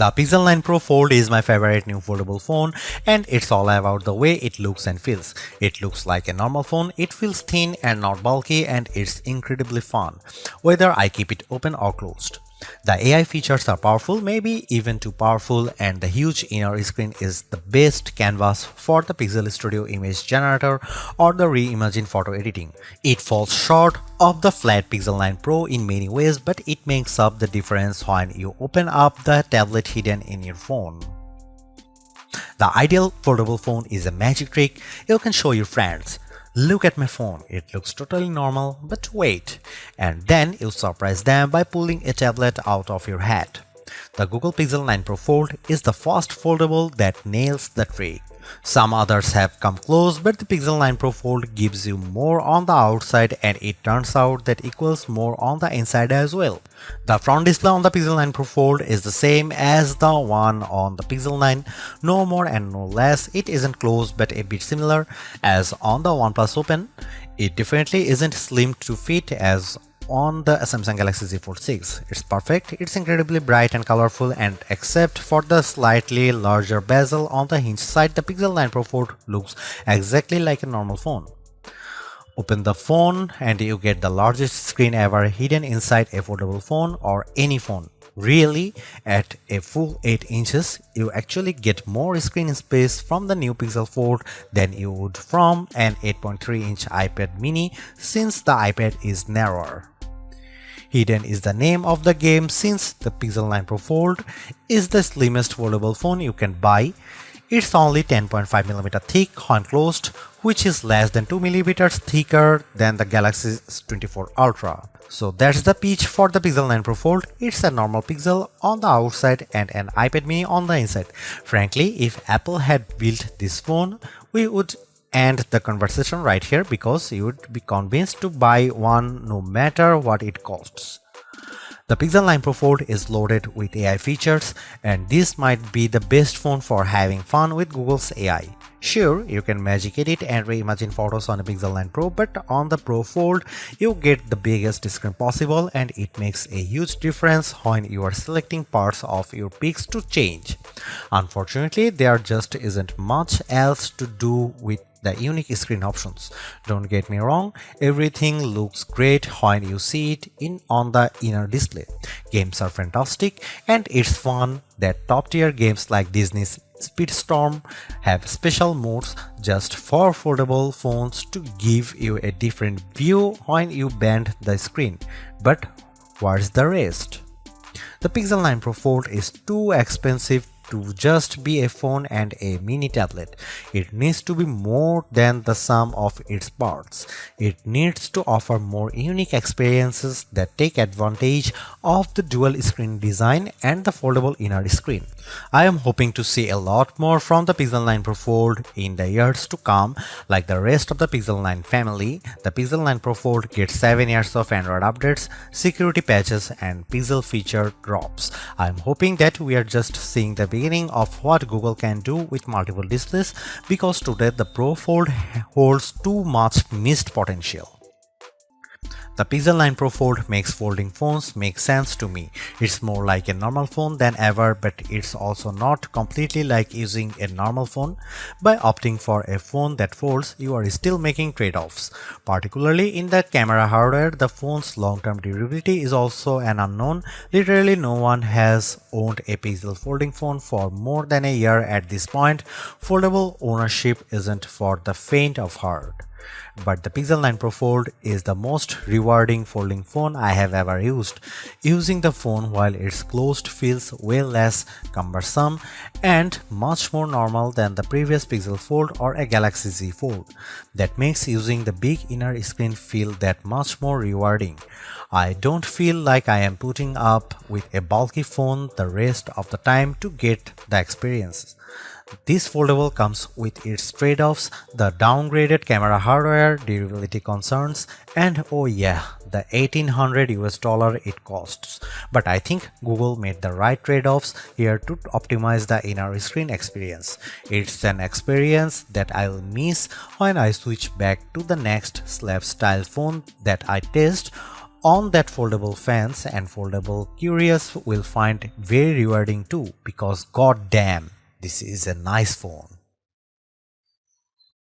The Pixel 9 Pro Fold is my favorite new foldable phone, and it's all about the way it looks and feels. It looks like a normal phone, it feels thin and not bulky, and it's incredibly fun, whether I keep it open or closed. The AI features are powerful, maybe even too powerful, and the huge inner screen is the best canvas for the Pixel Studio image generator or the reimagined photo editing. It falls short of the flat Pixel 9 Pro in many ways, but it makes up the difference when you open up the tablet hidden in your phone. The ideal foldable phone is a magic trick you can show your friends. Look at my phone, it looks totally normal, but wait, and then you surprise them by pulling a tablet out of your hat. The Google Pixel 9 Pro Fold is the first foldable that nails the trick. Some others have come close, but the Pixel 9 Pro Fold gives you more on the outside, and it turns out that equals more on the inside as well. The front display on the Pixel 9 Pro Fold is the same as the one on the Pixel 9, no more and no less. It isn't closed but a bit similar as on the OnePlus Open. It definitely isn't slim to fit as on the Samsung Galaxy Z Fold 6. It's perfect, it's incredibly bright and colorful, and except for the slightly larger bezel on the hinge side, the Pixel 9 Pro Fold looks exactly like a normal phone. Open the phone and you get the largest screen ever hidden inside a foldable phone or any phone. Really, at a full 8 inches, you actually get more screen space from the new Pixel Fold than you would from an 8.3-inch iPad mini, since the iPad is narrower. Hidden is the name of the game, since the Pixel 9 Pro Fold is the slimmest foldable phone you can buy. It's only 10.5mm thick when closed, which is less than 2mm thicker than the Galaxy S24 Ultra. So that's the pitch for the Pixel 9 Pro Fold. It's a normal Pixel on the outside and an iPad mini on the inside. Frankly, if Apple had built this phone, we would end the conversation right here, because you would be convinced to buy one no matter what it costs. The Pixel 9 Pro Fold is loaded with AI features, and this might be the best phone for having fun with Google's AI. Sure, you can magic edit and reimagine photos on a Pixel 9 Pro, but on the Pro Fold, you get the biggest screen possible, and it makes a huge difference when you are selecting parts of your pics to change. Unfortunately, there just isn't much else to do with the unique screen options. Don't get me wrong, everything looks great when you see it on the inner display. Games are fantastic, and it's fun that top-tier games like Disney's Speedstorm have special modes just for foldable phones to give you a different view when you bend the screen. But where's the rest? The Pixel 9 Pro Fold is too expensive to just be a phone and a mini tablet. It needs to be more than the sum of its parts. It needs to offer more unique experiences that take advantage of the dual screen design and the foldable inner screen. I am hoping to see a lot more from the Pixel 9 Pro Fold in the years to come. Like the rest of the Pixel 9 family, the Pixel 9 Pro Fold gets 7 years of Android updates, security patches, and Pixel feature drops. I am hoping that we are just seeing the beginning of what Google can do with multiple displays, because today the Pro Fold holds too much missed potential. The Pixel 9 Pro Fold makes folding phones make sense to me. It's more like a normal phone than ever, but it's also not completely like using a normal phone. By opting for a phone that folds, you are still making trade-offs. Particularly in the camera hardware, the phone's long-term durability is also an unknown. Literally no one has owned a Pixel folding phone for more than a year at this point. Foldable ownership isn't for the faint of heart. But the Pixel 9 Pro Fold is the most rewarding folding phone I have ever used. Using the phone while it's closed feels way less cumbersome and much more normal than the previous Pixel Fold or a Galaxy Z Fold. That makes using the big inner screen feel that much more rewarding. I don't feel like I am putting up with a bulky phone the rest of the time to get the experience. This foldable comes with its trade-offs, the downgraded camera hardware, durability concerns, and oh yeah, the $1,800 it costs. But I think Google made the right trade-offs here to optimize the inner screen experience. It's an experience that I'll miss when I switch back to the next slab style phone that I test on that foldable fans and foldable curious will find very rewarding too because god damn, this is a nice phone.